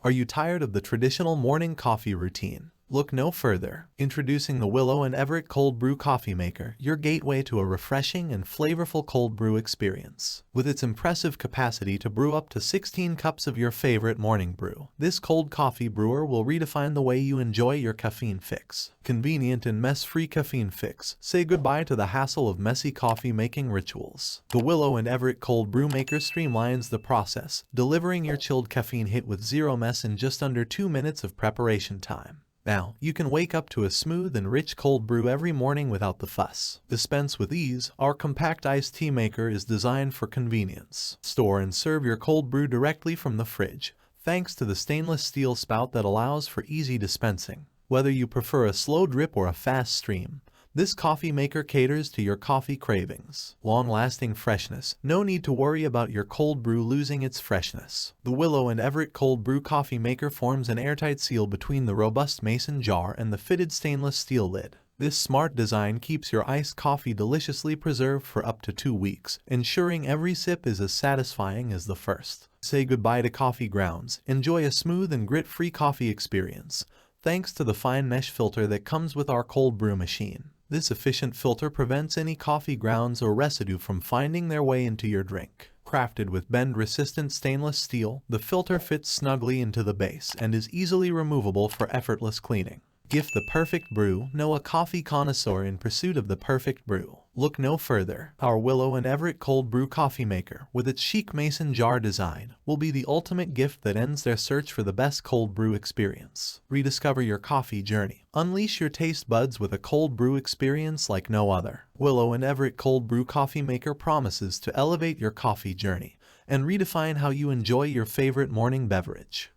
Are you tired of the traditional morning coffee routine? Look no further. Introducing the Willow Everett Cold Brew Coffee Maker, your gateway to a refreshing and flavorful cold brew experience. With its impressive capacity to brew up to 16 cups of your favorite morning brew, this cold coffee brewer will redefine the way you enjoy your caffeine fix. Convenient and mess-free caffeine fix. Say goodbye to the hassle of messy coffee-making rituals. The Willow Everett Cold Brew Maker streamlines the process, delivering your chilled caffeine hit with zero mess in just under 2 minutes of preparation time. Now, you can wake up to a smooth and rich cold brew every morning without the fuss. Dispense with ease, our compact iced tea maker is designed for convenience. Store and serve your cold brew directly from the fridge, thanks to the stainless steel spout that allows for easy dispensing. Whether you prefer a slow drip or a fast stream, this coffee maker caters to your coffee cravings. Long-lasting freshness. No need to worry about your cold brew losing its freshness. The Willow Everett Cold Brew Coffee Maker forms an airtight seal between the robust mason jar and the fitted stainless steel lid. This smart design keeps your iced coffee deliciously preserved for up to 2 weeks, ensuring every sip is as satisfying as the first. Say goodbye to coffee grounds. Enjoy a smooth and grit-free coffee experience, thanks to the fine mesh filter that comes with our cold brew machine. This efficient filter prevents any coffee grounds or residue from finding their way into your drink. Crafted with bend-resistant stainless steel, the filter fits snugly into the base and is easily removable for effortless cleaning. Gift the perfect brew. Know a coffee connoisseur in pursuit of the perfect brew. Look no further. Our Willow Everett Cold Brew Coffee Maker, with its chic mason jar design, will be the ultimate gift that ends their search for the best cold brew experience. Rediscover your coffee journey. Unleash your taste buds with a cold brew experience like no other. Willow Everett Cold Brew Coffee Maker promises to elevate your coffee journey and redefine how you enjoy your favorite morning beverage.